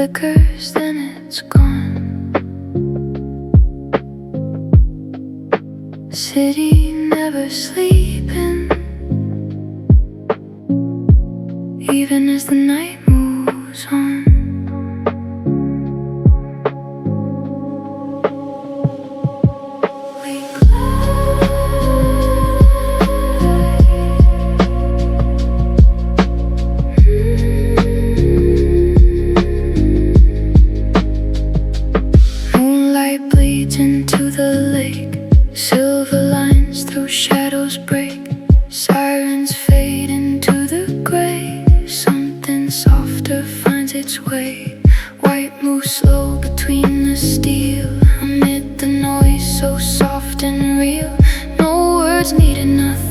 flickers, then it's gone. City never sleeping, even as the night moves on. We Moonlight bleeds into the lake, silver lines through shadows break, sirens fade into the gray. Something softer finds its way, white moves slow between the steel, amid the noise so soft and real. No words needed, nothing